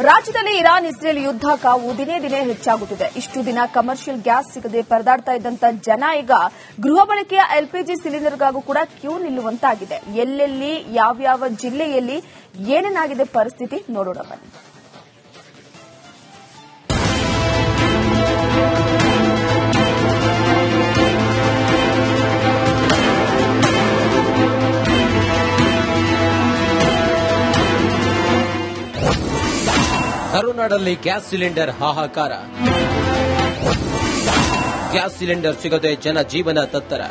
ರಾಜ್ಯದಲ್ಲಿ Iran Israel ಯುದ್ಧ ಕಾವು ದಿನೇ ದಿನೇ ಹೆಚ್ಚಾಗುತ್ತಿದೆ. ಇಷ್ಟು ದಿನ ಕಮರ್ಷಿಯಲ್ ಗ್ಯಾಸ್ ಸಿಗದೆ ಪರದಾಡ್ತಾ ಇದ್ದಂತ ಜನ ಈಗ ಗೃಹ ಬಳಕೆಯ ಎಲ್ಪಿಜಿ ಸಿಲಿಂಡರ್ಗಾಗೂ ಕೂಡ ಕ್ಯೂ ನಿಲ್ಲುವಂತಾಗಿದೆ. ಎಲ್ಲೆಲ್ಲಿ ಯಾವ್ಯಾವ ಜಿಲ್ಲೆಯಲ್ಲಿ ಏನೇನಾಗಿದೆ ಪರಿಸ್ಥಿತಿ ನೋಡೋಣ ಬನ್ನಿ. ತಮಿಳುನಾಡಲ್ಲಿ ಗ್ಯಾಸ್ ಸಿಲಿಂಡರ್ ಹಾಹಾಕಾರ. ಗ್ಯಾಸ್ ಸಿಲಿಂಡರ್ ಸಿಗದೆ ಜನ ಜೀವನ ತತ್ತರ.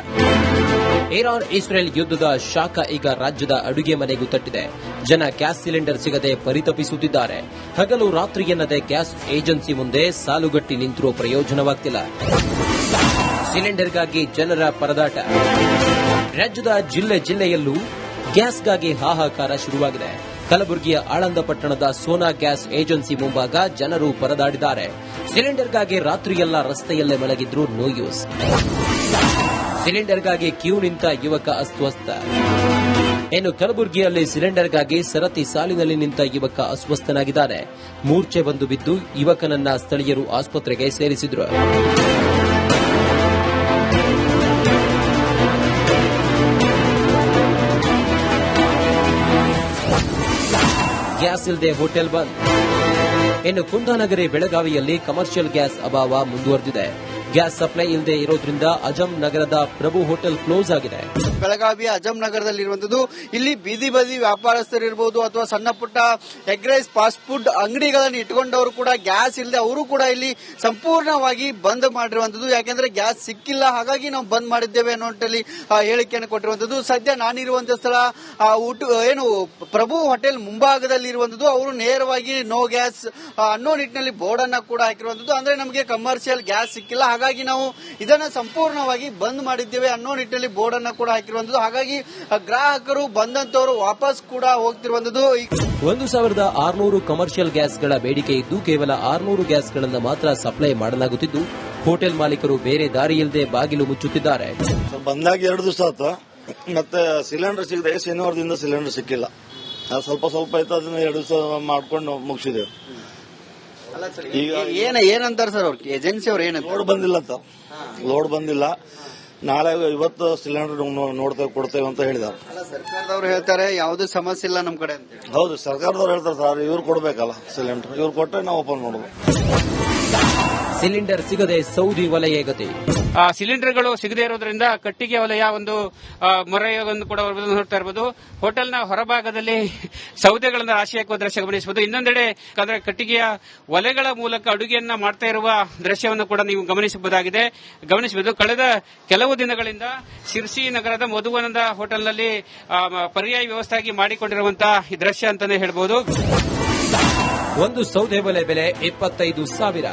ಇರಾನ್ ಇಸ್ರೇಲ್ ಯುದ್ಧದ ಶಾಖ ಈಗ ರಾಜ್ಯದ ಅಡುಗೆ ಮನೆಗೂ ತಟ್ಟಿದೆ. ಜನ ಗ್ಯಾಸ್ ಸಿಲಿಂಡರ್ ಸಿಗದೆ ಪರಿತಪಿಸುತ್ತಿದ್ದಾರೆ. ಹಗಲು ರಾತ್ರಿ ಎನ್ನದೆ ಗ್ಯಾಸ್ ಏಜೆನ್ಸಿ ಮುಂದೆ ಸಾಲುಗಟ್ಟಿ ನಿಂತರೂ ಪ್ರಯೋಜನವಾಗ್ತಿಲ್ಲ. ಸಿಲಿಂಡರ್ಗಾಗಿ ಜನರ ಪರದಾಟ. ರಾಜ್ಯದ ಜಿಲ್ಲೆಯಲ್ಲೂ ಗ್ಯಾಸ್ಗಾಗಿ ಹಾಹಾಕಾರ ಶುರುವಾಗಿದೆ. ಕಲಬುರಗಿಯ ಆಳಂದ ಪಟ್ಟಣದ ಸೋನಾ ಗ್ಯಾಸ್ ಏಜೆನ್ಸಿ ಮುಂಭಾಗ ಜನರು ಪರದಾಡಿದ್ದಾರೆ. ಸಿಲಿಂಡರ್ಗಾಗಿ ರಾತ್ರಿಯೆಲ್ಲ ರಸ್ತೆಯಲ್ಲೇ ಮಲಗಿದ್ರು ನೋ ಯೂಸ್. ಸಿಲಿಂಡರ್ಗಾಗಿ ಕ್ಯೂ ನಿಂತ ಯುವಕ ಅಸ್ವಸ್ಥ. ಇನ್ನು ಕಲಬುರಗಿಯಲ್ಲಿ ಸಿಲಿಂಡರ್ಗಾಗಿ ಸರತಿ ಸಾಲಿನಲ್ಲಿ ನಿಂತ ಯುವಕ ಅಸ್ವಸ್ಥನಾಗಿದ್ದಾನೆ. ಮೂರ್ಛೆ ಬಂದು ಬಿದ್ದು ಯುವಕನನ್ನ ಸ್ಥಳೀಯರು ಆಸ್ಪತ್ರೆಗೆ ಸೇರಿಸಿದ್ರು. ಗ್ಯಾಸ್ ಇಲ್ಲದೆ ಹೋಟೆಲ್ ಬಂದ್. ಇನ್ನು ಕುಂದಾನಗರಿ ಬೆಳಗಾವಿಯಲ್ಲಿ ಕಮರ್ಷಿಯಲ್ ಗ್ಯಾಸ್ ಅಭಾವ ಮುಂದುವರೆದಿದೆ. ಗ್ಯಾಸ್ ಸಪ್ಲೈ ಇಲ್ಲದೆ ಇರೋದ್ರಿಂದ ಅಜಂ ನಗರದ ಪ್ರಭು ಹೋಟೆಲ್ ಕ್ಲೋಸ್ ಆಗಿದೆ. ಬೆಳಗಾವಿಯ ಅಜಂ ನಗರದಲ್ಲಿರುವಂತದ್ದು. ಇಲ್ಲಿ ಬೀದಿ ಬದಿ ವ್ಯಾಪಾರಸ್ಥರಿರ್ಬೋದು ಅಥವಾ ಸಣ್ಣ ಪುಟ್ಟ ಎಗ್ ರೈಸ್ ಫಾಸ್ಟ್ ಫುಡ್ ಅಂಗಡಿಗಳನ್ನು ಇಟ್ಕೊಂಡವರು ಕೂಡ ಗ್ಯಾಸ್ ಇಲ್ಲದೆ ಅವರು ಕೂಡ ಇಲ್ಲಿ ಸಂಪೂರ್ಣವಾಗಿ ಬಂದ್ ಮಾಡಿರುವಂತದ್ದು. ಯಾಕೆಂದ್ರೆ ಗ್ಯಾಸ್ ಸಿಕ್ಕಿಲ್ಲ, ಹಾಗಾಗಿ ನಾವು ಬಂದ್ ಮಾಡಿದ್ದೇವೆ ಅನ್ನೋ ಹೇಳಿಕೆಯನ್ನು ಕೊಟ್ಟಿರುವಂತದ್ದು. ಸದ್ಯ ನಾನಿರುವಂತಹ ಸ್ಥಳ ಏನು ಪ್ರಭು ಹೋಟೆಲ್ ಮುಂಭಾಗದಲ್ಲಿ ಇರುವಂತದ್ದು. ಅವರು ನೇರವಾಗಿ ನೋ ಗ್ಯಾಸ್ ಅನ್ನೋ ನಿಟ್ಟಿನಲ್ಲಿ ಬೋರ್ಡ್ ಅನ್ನ ಕೂಡ ಹಾಕಿರುವಂತದ್ದು. ಅಂದ್ರೆ ನಮಗೆ ಕಮರ್ಷಿಯಲ್ ಗ್ಯಾಸ್ ಸಿಕ್ಕಿಲ್ಲ, ಹಾಗಾಗಿ ನಾವು ಇದನ್ನ ಸಂಪೂರ್ಣವಾಗಿ ಬಂದ್ ಮಾಡಿದ್ದೇವೆ ಅನ್ನೋ ನಿಟ್ಟಿನಲ್ಲಿ ಬೋರ್ಡ್ ಅನ್ನ ಕೂಡ ಹಾಕಿರುವಂತದ್ದು. ಹಾಗಾಗಿ ಗ್ರಾಹಕರು ಬಂದಂತವರು ವಾಪಸ್ ಕೂಡ ಹೋಗ್ತಿರುವಂತದ್ದು. 1600 ಕಮರ್ಷಿಯಲ್ ಗ್ಯಾಸ್ಗಳ ಬೇಡಿಕೆ ಇದ್ದು ಕೇವಲ 600 ಗ್ಯಾಸ್ಗಳನ್ನು ಮಾತ್ರ ಸಪ್ಲೈ ಮಾಡಲಾಗುತ್ತಿದ್ದು ಹೋಟೆಲ್ ಮಾಲೀಕರು ಬೇರೆ ದಾರಿಯಿಲ್ಲದೆ ಬಾಗಿಲು ಮುಚ್ಚುತ್ತಿದ್ದಾರೆ. ಬಂದಾಗಿ 2 ದಿವಸ ಆಯ್ತು, ಮತ್ತೆ ಸಿಲಿಂಡರ್ ಸಿಗದೆ ಶನಿವಾರದಿಂದ ಸಿಲಿಂಡರ್ ಸಿಕ್ಕಿಲ್ಲ. ಸ್ವಲ್ಪ ಆಯ್ತು, ಅದನ್ನ 2 ದಿವಸ ಮಾಡ್ಕೊಂಡು ಮುಗಿಸಿದೇವೆ. ಈಗ ಏನಂತಾರೆ ಸರ್ ಅವ್ರ ಏಜೆನ್ಸಿ ಅವ್ರು? ಏನ ಲೋಡ್ ಬಂದಿಲ್ಲ ಅಂತ, ಲೋಡ್ ಬಂದಿಲ್ಲ, ನಾಳೆ ಇವತ್ತು ಸಿಲಿಂಡರ್ ಕೊಡ್ತೇವೆ ಅಂತ ಹೇಳಿದಾರೆ. ಸರ್ಕಾರದವ್ರು ಹೇಳ್ತಾರೆ ಯಾವುದೇ ಸಮಸ್ಯೆ ಇಲ್ಲ ನಮ್ ಕಡೆ ಅಂತ. ಹೌದು, ಸರ್ಕಾರದವ್ರು ಹೇಳ್ತಾರೆ ಸರ್, ಇವ್ರು ಕೊಡ್ಬೇಕಲ್ಲ ಸಿಲಿಂಡರ್, ಇವ್ರು ಕೊಟ್ಟರೆ ನಾವು ಓಪನ್ ಮಾಡೋದು. ಸಿಲಿಂಡರ್ ಸಿಗದೆ ಸೌದಿ ವಲಯ ಗತಿ. ಸಿಲಿಂಡರ್ಗಳು ಸಿಗದೇ ಇರೋದ್ರಿಂದ ಕಟ್ಟಿಗೆ ವಲಯ ಒಂದು ಮೊರೆಯನ್ನು ಕೂಡ ನೋಡ್ತಾ ಇರಬಹುದು. ಹೋಟೆಲ್ನ ಹೊರಭಾಗದಲ್ಲಿ ಸೌದೆಗಳನ್ನು ರಾಶಿ ಹಾಕುವ ದೃಶ್ಯ ಗಮನಿಸಬಹುದು. ಇನ್ನೊಂದೆಡೆ ಕಟ್ಟಿಗೆಯ ಒಲೆಗಳ ಮೂಲಕ ಅಡುಗೆಯನ್ನ ಮಾಡ್ತಾ ಇರುವ ದೃಶ್ಯವನ್ನು ಕೂಡ ನೀವು ಗಮನಿಸಬಹುದು. ಕಳೆದ ಕೆಲವು ದಿನಗಳಿಂದ ಶಿರ್ಸಿ ನಗರದ ಮಧುವನದ ಹೋಟೆಲ್ನಲ್ಲಿ ಪರ್ಯಾಯ ವ್ಯವಸ್ಥೆಯಾಗಿ ಮಾಡಿಕೊಂಡಿರುವಂತಹ ಈ ದೃಶ್ಯ ಅಂತಾನೆ ಹೇಳಬಹುದು. ಒಂದು ಸೌದೆ ಒಲೆ ಬೆಲೆ 25,000.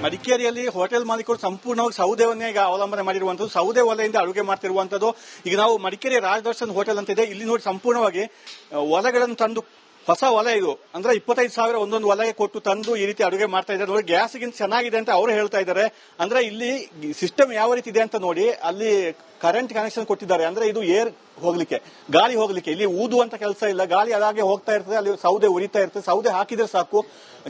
ಮಡಿಕೇರಿಯಲ್ಲಿ ಹೋಟೆಲ್ ಮಾಲೀಕರು ಸಂಪೂರ್ಣವಾಗಿ ಸೌದೆವನ್ನೇ ಈಗ ಅವಲಂಬನೆ ಮಾಡಿರುವಂತದ್ದು. ಸೌದೆ ಒಲೆಯಿಂದ ಅಡುಗೆ ಮಾಡ್ತಿರುವಂತದ್ದು. ಈಗ ನಾವು ಮಡಿಕೇರಿ ರಾಜದರ್ಶನ್ ಹೋಟೆಲ್ ಅಂತ ಇದೆ, ಇಲ್ಲಿ ನೋಡಿ ಸಂಪೂರ್ಣವಾಗಿ ಒಲೆಗಳನ್ನು ತಂದು, ಹೊಸ ಒಲೆ ಇದು, ಅಂದ್ರೆ 25,000 ಒಂದೊಂದು ಒಲೆಗೆ ಕೊಟ್ಟು ತಂದು ಈ ರೀತಿ ಅಡುಗೆ ಮಾಡ್ತಾ ಇದ್ದಾರೆ. ನೋಡಿ, ಗ್ಯಾಸ್ಗಿಂತ ಚೆನ್ನಾಗಿದೆ ಅಂತ ಅವರು ಹೇಳ್ತಾ ಇದ್ದಾರೆ. ಅಂದ್ರೆ ಇಲ್ಲಿ ಸಿಸ್ಟಮ್ ಯಾವ ರೀತಿ ಇದೆ ಅಂತ ನೋಡಿ, ಅಲ್ಲಿ ಕರೆಂಟ್ ಕನೆಕ್ಷನ್ ಕೊಟ್ಟಿದ್ದಾರೆ. ಅಂದ್ರೆ ಇದು ಏರ್ ಹೋಗ್ಲಿಕ್ಕೆ, ಗಾಳಿ ಹೋಗ್ಲಿಕ್ಕೆ, ಇಲ್ಲಿ ಊದುವಂತ ಕೆಲಸ ಇಲ್ಲ, ಗಾಳಿ ಅದಾಗೆ ಹೋಗ್ತಾ ಇರ್ತದೆ, ಅಲ್ಲಿ ಸೌದೆ ಉರಿತಾ ಇರ್ತದೆ. ಸೌದೆ ಹಾಕಿದ್ರೆ ಸಾಕು,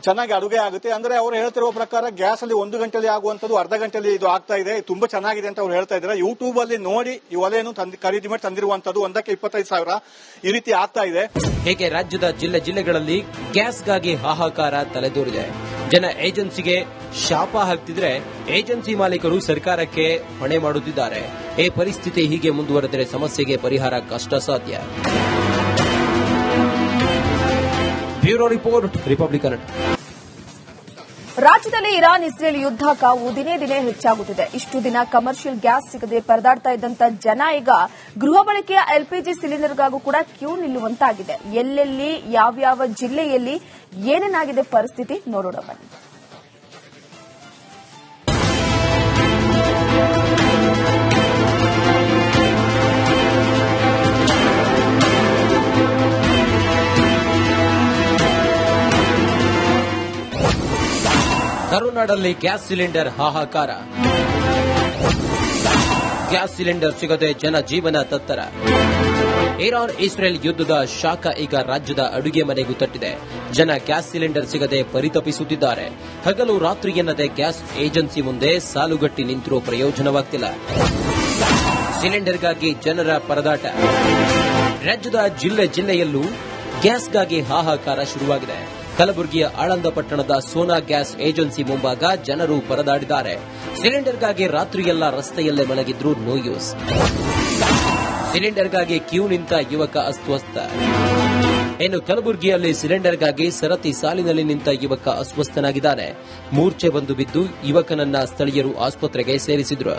ಚೆನ್ನಾಗಿ ಅಡುಗೆ ಆಗುತ್ತೆ. ಅಂದ್ರೆ ಅವರು ಹೇಳ್ತಿರುವ ಪ್ರಕಾರ ಗ್ಯಾಸ್ ಅಲ್ಲಿ 1 ಗಂಟೆಯಲ್ಲಿ ಆಗುವಂತದ್ದು ಅರ್ಧ ಗಂಟೆಯಲ್ಲಿ ಇದು ಆಗ್ತಾ ಇದೆ, ತುಂಬಾ ಚೆನ್ನಾಗಿದೆ ಅಂತ ಅವ್ರು ಹೇಳ್ತಾ ಇದ್ದಾರೆ. ಯೂಟ್ಯೂಬ್ ಅಲ್ಲಿ ನೋಡಿ ಈ ಒಲೆಯನ್ನು ಖರೀದಿ ಮಾಡಿ ತಂದಿರುವಂತದ್ದು, ಒಂದಕ್ಕೆ 25,000 ಈ ರೀತಿ ಆಗ್ತಾ ಇದೆ. ಹೀಗೆ ರಾಜ್ಯದ ಜಿಲ್ಲೆಗಳಲ್ಲಿ ಗ್ಯಾಸ್ಗಾಗಿ ಹಾಹಾಕಾರ ತಲೆದೋರಿದೆ. ಜನ ಏಜೆನ್ಸಿಗೆ ಶಾಪ ಹಾಕ್ತಿದ್ರೆ ಏಜೆನ್ಸಿ ಮಾಲೀಕರು ಸರ್ಕಾರಕ್ಕೆ ಹೊಣೆ ಮಾಡುತ್ತಿದ್ದಾರೆ. ಈ ಪರಿಸ್ಥಿತಿ ಹೀಗೆ ಮುಂದುವರೆದರೆ ಸಮಸ್ಯೆಗೆ ಪರಿಹಾರ ಕಷ್ಟ ಸಾಧ್ಯ. Bureau report, republic Kannada. ರಾಜ್ಯದಲ್ಲಿ ಇರಾನ್ ಇಸ್ರೇಲ್ ಯುದ್ಧ ಕಾವು ದಿನೇ ದಿನೇ ಹೆಚ್ಚಾಗುತ್ತಿದೆ. ಇಷ್ಟು ದಿನ ಕಮರ್ಷಿಯಲ್ ಗ್ಯಾಸ್ ಸಿಗದೆ ಪರದಾಡ್ತಾ ಇದ್ದಂತ ಜನ ಈಗ ಗೃಹ ಬಳಕೆಯ ಎಲ್ಪಿಜಿ ಸಿಲಿಂಡರ್ಗಾಗೂ ಕೂಡ ಕ್ಯೂ ನಿಲ್ಲುವಂತಾಗಿದೆ. ಎಲ್ಲೆಲ್ಲಿ ಯಾವ್ಯಾವ ಜಿಲ್ಲೆಯಲ್ಲಿ ಏನೇನಾಗಿದೆ ಪರಿಸ್ಥಿತಿ ನೋಡೋಣ ಬನ್ನಿ. ತಮಿಳುನಾಡಲ್ಲಿ ಗ್ಯಾಸ್ ಸಿಲಿಂಡರ್ ಹಾಹಾಕಾರ. ಗ್ಯಾಸ್ ಸಿಲಿಂಡರ್ ಸಿಗದೆ ಜನ ಜೀವನ ತತ್ತರ. ಇರಾನ್ ಇಸ್ರೇಲ್ ಯುದ್ಧದ ಶಾಖ ಈಗ ರಾಜ್ಯದ ಅಡುಗೆ ಮನೆಗೂ ತಟ್ಟಿದೆ. ಜನ ಗ್ಯಾಸ್ ಸಿಲಿಂಡರ್ ಸಿಗದೆ ಪರಿತಪಿಸುತ್ತಿದ್ದಾರೆ. ಹಗಲು ರಾತ್ರಿ ಎನ್ನದೆ ಗ್ಯಾಸ್ ಏಜೆನ್ಸಿ ಮುಂದೆ ಸಾಲುಗಟ್ಟಿ ನಿಂತಿರುವ ಪ್ರಯೋಜನವಾಗ್ತಿಲ್ಲ. ಸಿಲಿಂಡರ್ಗಾಗಿ ಜನರ ಪರದಾಟ. ರಾಜ್ಯದ ಜಿಲ್ಲೆಯಲ್ಲೂ ಗ್ಯಾಸ್ಗಾಗಿ ಹಾಹಾಕಾರ ಶುರುವಾಗಿದೆ. ಕಲಬುರಗಿಯ ಆಳಂದ ಪಟ್ಟಣದ ಸೋನಾ ಗ್ಯಾಸ್ ಏಜೆನ್ಸಿ ಮುಂಭಾಗ ಜನರು ಪರದಾಡಿದ್ದಾರೆ. ಸಿಲಿಂಡರ್ಗಾಗಿ ರಾತ್ರಿಯೆಲ್ಲ ರಸ್ತೆಯಲ್ಲೇ ಮಲಗಿದ್ರು ನೋ ಯೂಸ್. ಸಿಲಿಂಡರ್ಗಾಗಿ ಕ್ಯೂ ನಿಂತ ಯುವಕ ಅಸ್ವಸ್ಥ. ಇನ್ನು ಕಲಬುರಗಿಯಲ್ಲಿ ಸಿಲಿಂಡರ್ಗಾಗಿ ಸರತಿ ಸಾಲಿನಲ್ಲಿ ನಿಂತ ಯುವಕ ಅಸ್ವಸ್ಥನಾಗಿದ್ದಾನೆ. ಮೂರ್ಛೆ ಬಂದು ಬಿದ್ದು ಯುವಕನನ್ನ ಸ್ಥಳೀಯರು ಆಸ್ಪತ್ರೆಗೆ ಸೇರಿಸಿದ್ರು.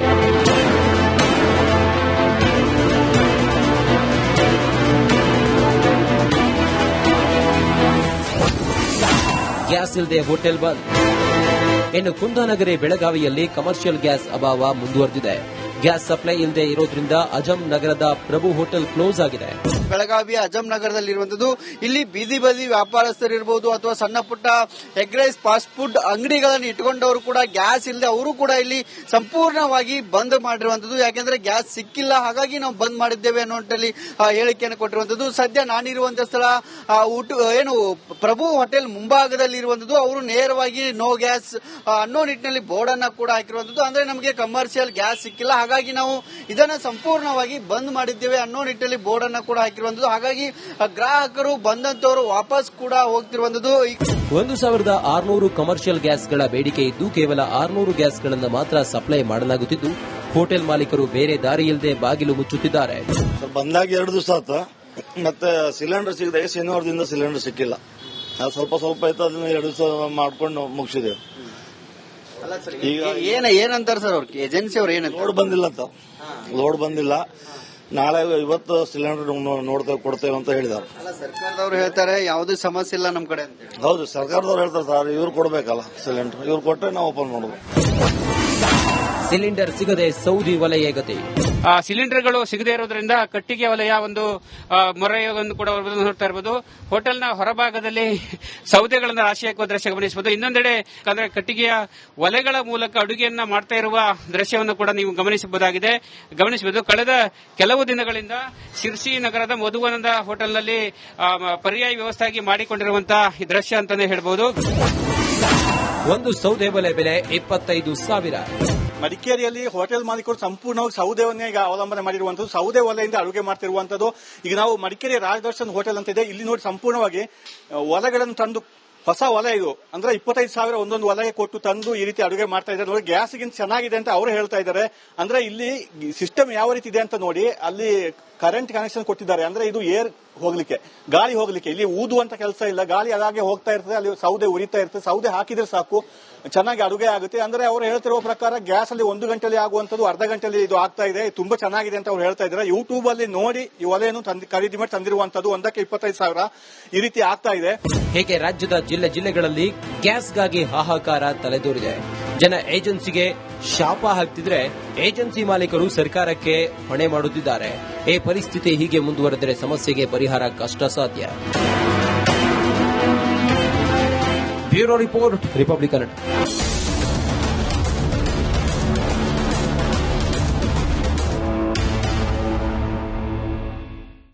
ಗ್ಯಾಸ್ ಇಲ್ಲದೆ ಹೋಟೆಲ್ ಬಂದ್. ಇನ್ನು ಕುಂದಾನಗರಿ ಬೆಳಗಾವಿಯಲ್ಲಿ ಕಮರ್ಷಿಯಲ್ ಗ್ಯಾಸ್ ಅಭಾವ ಮುಂದುವರೆದಿದೆ. ಗ್ಯಾಸ್ ಸಪ್ಲೈ ಇಲ್ಲದೆ ಇರೋದ್ರಿಂದ ಅಜಂ ನಗರದ ಪ್ರಭು ಹೋಟೆಲ್ ಕ್ಲೋಸ್ ಆಗಿದೆ. ಬೆಳಗಾವಿಯ ಅಜಂ ನಗರದಲ್ಲಿರುವಂತದ್ದು ಇಲ್ಲಿ ಬೀದಿ ಬದಿ ವ್ಯಾಪಾರಸ್ಥರಿರ್ಬೋದು ಅಥವಾ ಸಣ್ಣ ಪುಟ್ಟ ಎಗ್ ರೈಸ್ ಫಾಸ್ಟ್ ಫುಡ್ ಅಂಗಡಿಗಳನ್ನು ಇಟ್ಕೊಂಡವರು ಕೂಡ ಗ್ಯಾಸ್ ಇಲ್ಲದೆ ಅವರು ಕೂಡ ಇಲ್ಲಿ ಸಂಪೂರ್ಣವಾಗಿ ಬಂದ್ ಮಾಡಿರುವಂತದ್ದು. ಯಾಕೆಂದ್ರೆ ಗ್ಯಾಸ್ ಸಿಕ್ಕಿಲ್ಲ, ಹಾಗಾಗಿ ನಾವು ಬಂದ್ ಮಾಡಿದ್ದೇವೆ ಅನ್ನೋಂಟಲ್ಲಿ ಹೇಳಿಕೆಯನ್ನು ಕೊಟ್ಟಿರುವಂತದ್ದು. ಸದ್ಯ ನಾನಿರುವಂತಹ ಸ್ಥಳ ಏನು ಪ್ರಭು ಹೋಟೆಲ್ ಮುಂಭಾಗದಲ್ಲಿ ಇರುವಂತದ್ದು. ಅವರು ನೇರವಾಗಿ ನೋ ಗ್ಯಾಸ್ ಅನ್ನೋ ನಿಟ್ಟಿನಲ್ಲಿ ಬೋರ್ಡ್ ಅನ್ನ ಕೂಡ ಹಾಕಿರುವಂತದ್ದು. ಅಂದ್ರೆ ನಮಗೆ ಕಮರ್ಷಿಯಲ್ ಗ್ಯಾಸ್ ಸಿಕ್ಕಿಲ್ಲ, ಹಾಗಾಗಿ ನಾವು ಇದನ್ನ ಸಂಪೂರ್ಣವಾಗಿ ಬಂದ್ ಮಾಡಿದ್ದೇವೆ ಅನ್ನೋ ನಿಟ್ಟಿನಲ್ಲಿ ಬೋರ್ಡ್ ಅನ್ನ ಕೂಡ ಹಾಕಿರುವಂತದ್ದು. ಹಾಗಾಗಿ ಗ್ರಾಹಕರು ಬಂದಂತವರು ವಾಪಸ್ ಕೂಡ ಹೋಗ್ತಿರುವಂತದ್ದು. 1600 ಕಮರ್ಷಿಯಲ್ ಗ್ಯಾಸ್ಗಳ ಬೇಡಿಕೆ ಇದ್ದು ಕೇವಲ 600 ಗ್ಯಾಸ್ಗಳನ್ನು ಮಾತ್ರ ಸಪ್ಲೈ ಮಾಡಲಾಗುತ್ತಿದ್ದು ಹೋಟೆಲ್ ಮಾಲೀಕರು ಬೇರೆ ದಾರಿ ಇಲ್ಲದೆ ಬಾಗಿಲು ಮುಚ್ಚುತ್ತಿದ್ದಾರೆ. ಬಂದಾಗ 2 ದಿವಸ ಆತ, ಮತ್ತೆ ಸಿಲಿಂಡರ್ ಸಿಗದೆ ಶನಿವಾರದಿಂದ ಸಿಲಿಂಡರ್ ಸಿಕ್ಕಿಲ್ಲ. ಸ್ವಲ್ಪ ಆಯ್ತು, ಅದನ್ನ 2 ದಿವಸ ಮಾಡ್ಕೊಂಡು ಮುಗಿಸಿದೇವೆ. ಈಗ ಏನಂತಾರೆ ಸರ್ ಅವ್ರ ಏಜೆನ್ಸಿ ಅವ್ರು? ಏನಂತ ಲೋಡ್ ಬಂದಿಲ್ಲ, ನಾಳೆ ಇವತ್ತು ಸಿಲಿಂಡರ್ ಕೊಡ್ತೇವೆ ಅಂತ ಹೇಳಿದಾರೆ. ಸರ್ಕಾರದವ್ರು ಹೇಳ್ತಾರೆ ಯಾವುದೇ ಸಮಸ್ಯೆ ಇಲ್ಲ ನಮ್ ಕಡೆ ಅಂತ. ಹೌದು, ಸರ್ಕಾರದವ್ರು ಹೇಳ್ತಾರೆ ಸರ್, ಇವ್ರು ಕೊಡ್ಬೇಕಲ್ಲ ಸಿಲಿಂಡರ್, ಇವ್ರು ಕೊಟ್ಟರೆ ನಾವು ಓಪನ್ ಮಾಡಬೇಕು. ಸಿಲಿಂಡರ್ ಸಿಗದೆ ಸೌದಿ ವಲಯ ಗತಿ. ಸಿಲಿಂಡರ್ಗಳು ಸಿಗದೇ ಇರೋದ್ರಿಂದ ಕಟ್ಟಿಗೆ ವಲಯ ಒಂದು ಮೊರೆಯನ್ನು ಕೂಡ ನೋಡ್ತಾ ಇರಬಹುದು. ಹೋಟೆಲ್ನ ಹೊರಭಾಗದಲ್ಲಿ ಸೌದೆಗಳನ್ನು ರಾಶಿ ಹಾಕುವ ದೃಶ್ಯ ಗಮನಿಸಬಹುದು. ಇನ್ನೊಂದೆಡೆ ಅಂದ್ರೆ ಕಟ್ಟಿಗೆಯ ಒಲೆಗಳ ಮೂಲಕ ಅಡುಗೆಯನ್ನ ಮಾಡ್ತಾ ಇರುವ ದೃಶ್ಯವನ್ನು ಕೂಡ ನೀವು ಗಮನಿಸಬಹುದು. ಕಳೆದ ಕೆಲವು ದಿನಗಳಿಂದ ಶಿರ್ಸಿ ನಗರದ ಮಧುವನದ ಹೋಟೆಲ್ನಲ್ಲಿ ಪರ್ಯಾಯ ವ್ಯವಸ್ಥೆಯಾಗಿ ಮಾಡಿಕೊಂಡಿರುವಂತಹ ಈ ದೃಶ್ಯ ಅಂತಾನೆ ಹೇಳಬಹುದು. ಒಂದು ಸೌದೆ ಒಲೆ ಬೆಲೆ 25,000. ಮಡಿಕೇರಿಯಲ್ಲಿ ಹೋಟೆಲ್ ಮಾಲೀಕರು ಸಂಪೂರ್ಣವಾಗಿ ಸೌದೆವನ್ನೇ ಈಗ ಅವಲಂಬನೆ ಮಾಡಿರುವಂತದ್ದು. ಸೌದೆ ಒಲೆಯಿಂದ ಅಡುಗೆ ಮಾಡ್ತಿರುವಂತದ್ದು. ಈಗ ನಾವು ಮಡಿಕೇರಿ ರಾಜದರ್ಶನ್ ಹೋಟೆಲ್ ಅಂತ ಇದೆ, ಇಲ್ಲಿ ನೋಡಿ ಸಂಪೂರ್ಣವಾಗಿ ಒಲೆಗಳನ್ನು ತಂದು, ಹೊಸ ಒಲೆ ಇದು, ಅಂದ್ರೆ 25,000 ಒಂದೊಂದು ಒಲೆಗೆ ಕೊಟ್ಟು ತಂದು ಈ ರೀತಿ ಅಡುಗೆ ಮಾಡ್ತಾ ಇದ್ದಾರೆ. ನೋಡಿ, ಗ್ಯಾಸ್ಗಿಂತ ಚೆನ್ನಾಗಿದೆ ಅಂತ ಅವರು ಹೇಳ್ತಾ ಇದ್ದಾರೆ. ಅಂದ್ರೆ ಇಲ್ಲಿ ಸಿಸ್ಟಮ್ ಯಾವ ರೀತಿ ಇದೆ ಅಂತ ನೋಡಿ, ಅಲ್ಲಿ ಕರೆಂಟ್ ಕನೆಕ್ಷನ್ ಕೊಟ್ಟಿದ್ದಾರೆ. ಅಂದ್ರೆ ಇದು ಏರ್ ಹೋಗ್ಲಿಕ್ಕೆ, ಗಾಳಿ ಹೋಗ್ಲಿಕ್ಕೆ, ಇಲ್ಲಿ ಊದುವಂತ ಕೆಲಸ ಇಲ್ಲ, ಗಾಳಿ ಅದಾಗೆ ಹೋಗ್ತಾ ಇರ್ತದೆ, ಅಲ್ಲಿ ಸೌದೆ ಉರಿತಾ ಇರ್ತದೆ. ಸೌದೆ ಹಾಕಿದ್ರೆ ಸಾಕು, ಚೆನ್ನಾಗಿ ಅಡುಗೆ ಆಗುತ್ತೆ. ಅಂದ್ರೆ ಅವರು ಹೇಳ್ತಿರುವ ಪ್ರಕಾರ ಗ್ಯಾಸ್ ಅಲ್ಲಿ 1 ಗಂಟೆಯಲ್ಲಿ ಆಗುವಂತದ್ದು ಅರ್ಧ ಗಂಟೆಯಲ್ಲಿ ಇದು ಆಗ್ತಾ ಇದೆ. ತುಂಬಾ ಚೆನ್ನಾಗಿದೆ ಅಂತ ಅವ್ರು ಹೇಳ್ತಾ ಇದ್ದಾರೆ. ಯೂಟ್ಯೂಬ್ ಅಲ್ಲಿ ನೋಡಿ ಈ ಒಲೆಯನ್ನು ಖರೀದಿ ಮಾಡಿ ತಂದಿರುವಂತದ್ದು. ಒಂದಕ್ಕೆ 25,000 ಈ ರೀತಿ ಆಗ್ತಾ ಇದೆ. ಹೀಗೆ ರಾಜ್ಯದ ಜಿಲ್ಲೆಗಳಲ್ಲಿ ಗ್ಯಾಸ್ಗಾಗಿ ಹಾಹಾಕಾರ ತಲೆದೋರಿದೆ. ಜನ ಏಜೆನ್ಸಿಗೆ ಶಾಪ ಹಾಕ್ತಿದ್ರೆ ಏಜೆನ್ಸಿ ಮಾಲೀಕರು ಸರ್ಕಾರಕ್ಕೆ ಹೊಣೆ ಮಾಡುತ್ತಿದ್ದಾರೆ. ಈ ಪರಿಸ್ಥಿತಿ ಹೀಗೆ ಮುಂದುವರೆದರೆ ಸಮಸ್ಯೆಗೆ ಪರಿಹಾರ ಕಷ್ಟ ಸಾಧ್ಯ. Bureau report, republic Kannada.